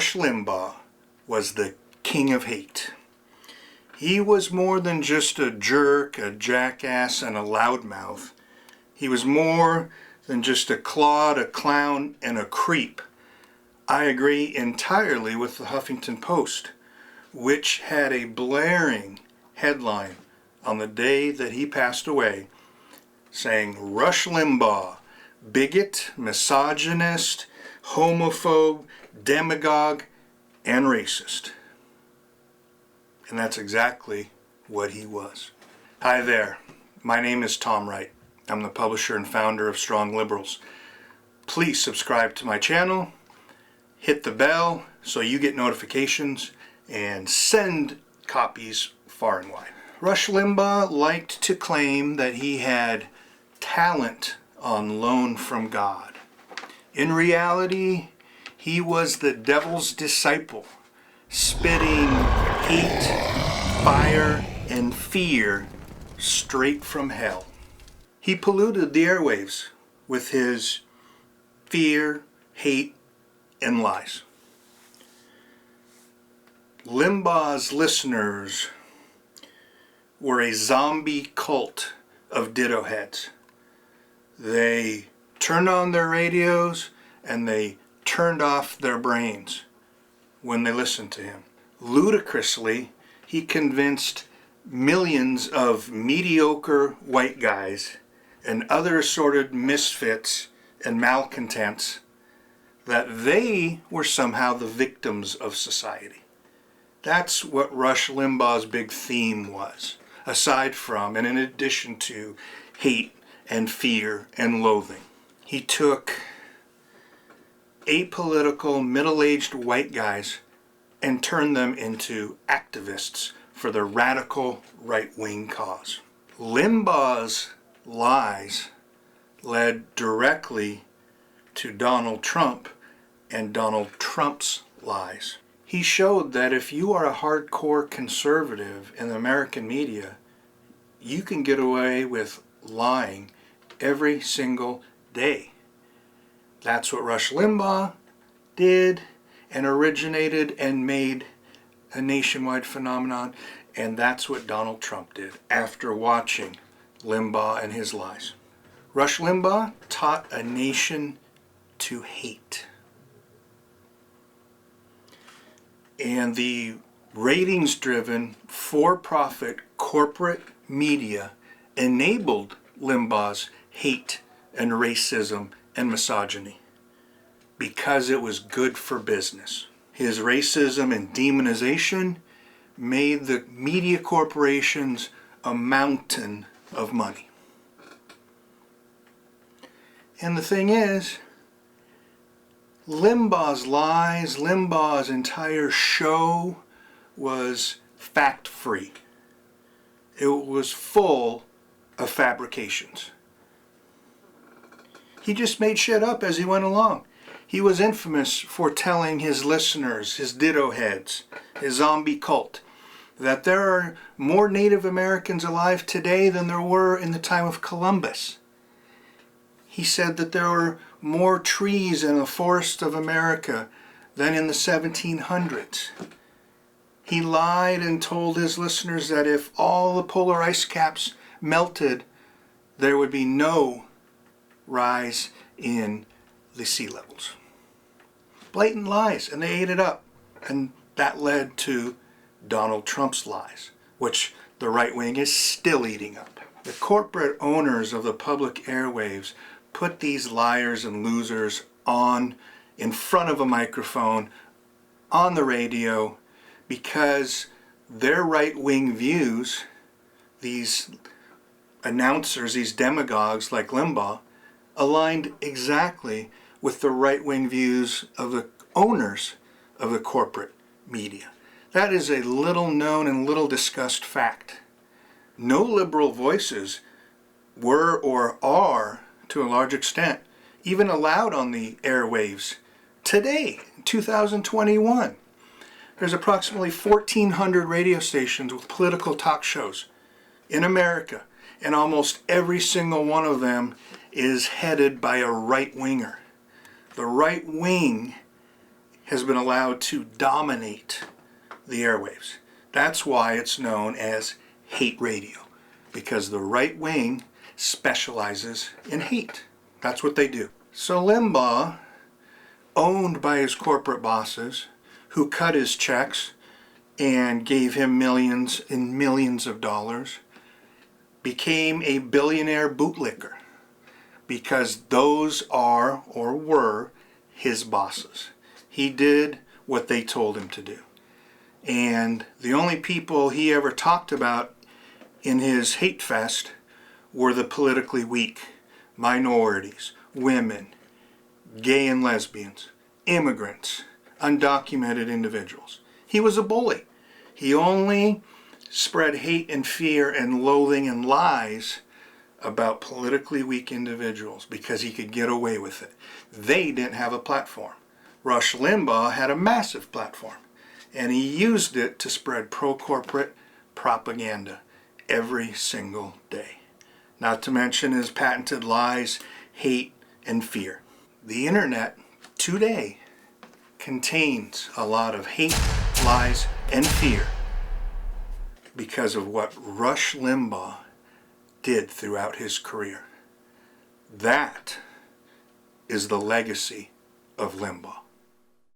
Rush Limbaugh was the king of hate. He was more than just a jerk, a jackass, and a loudmouth. He was more than just a clod, a clown, and a creep. I agree entirely with the Huffington Post, which had a blaring headline on the day that he passed away, saying, "Rush Limbaugh, bigot, misogynist, homophobe, demagogue, and racist." And that's exactly what he was. Hi there, my name is Tom Wright. I'm the publisher and founder of Strong Liberals. Please subscribe to my channel, hit the bell so you get notifications, and send copies far and wide. Rush Limbaugh liked to claim that he had talent on loan from God. In reality, he was the devil's disciple, spitting hate, fire, and fear straight from hell. He polluted the airwaves with his fear, hate, and lies. Limbaugh's listeners were a zombie cult of ditto heads. They turned on their radios and they turned off their brains when they listened to him. Ludicrously, he convinced millions of mediocre white guys and other assorted misfits and malcontents that they were somehow the victims of society. That's what Rush Limbaugh's big theme was, aside from and in addition to hate and fear and loathing. He took apolitical, middle-aged white guys and turned them into activists for the radical right-wing cause. Limbaugh's lies led directly to Donald Trump and Donald Trump's lies. He showed that if you are a hardcore conservative in the American media, you can get away with lying every single day. That's what Rush Limbaugh did and originated and made a nationwide phenomenon, and that's what Donald Trump did after watching Limbaugh and his lies. Rush Limbaugh taught a nation to hate. And the ratings-driven, for-profit corporate media enabled Limbaugh's hate and racism and misogyny because it was good for business. His racism and demonization made the media corporations a mountain of money. And the thing is, Limbaugh's lies, Limbaugh's entire show was fact-free. It was full of fabrications. He just made shit up as he went along. He was infamous for telling his listeners, his ditto heads, his zombie cult, that there are more Native Americans alive today than there were in the time of Columbus. He said that there were more trees in the forests of America than in the 1700s. He lied and told his listeners that if all the polar ice caps melted, there would be no rise in the sea levels. Blatant lies, and they ate it up. And that led to Donald Trump's lies, which the right wing is still eating up. The corporate owners of the public airwaves put these liars and losers on in front of a microphone on the radio because their right-wing views, these announcers, these demagogues like Limbaugh, aligned exactly with the right-wing views of the owners of the corporate media. That is a little known and little discussed fact. No liberal voices were or are, to a large extent, even allowed on the airwaves today, 2021. There's approximately 1,400 radio stations with political talk shows in America, and almost every single one of them is headed by a right-winger. The right wing has been allowed to dominate the airwaves. That's why it's known as hate radio, because the right wing specializes in hate. That's what they do. So Limbaugh, owned by his corporate bosses, who cut his checks and gave him millions and millions of dollars, became a billionaire bootlicker, because those are or were his bosses. He did what they told him to do. And the only people he ever talked about in his hate fest were the politically weak, minorities, women, gay and lesbians, immigrants, undocumented individuals. He was a bully. He only spread hate and fear and loathing and lies about politically weak individuals because he could get away with it. They didn't have a platform. Rush Limbaugh had a massive platform, and he used it to spread pro-corporate propaganda every single day. Not to mention his patented lies, hate, and fear. The internet today contains a lot of hate, lies, and fear because of what Rush Limbaugh did throughout his career. That is the legacy of Limbaugh.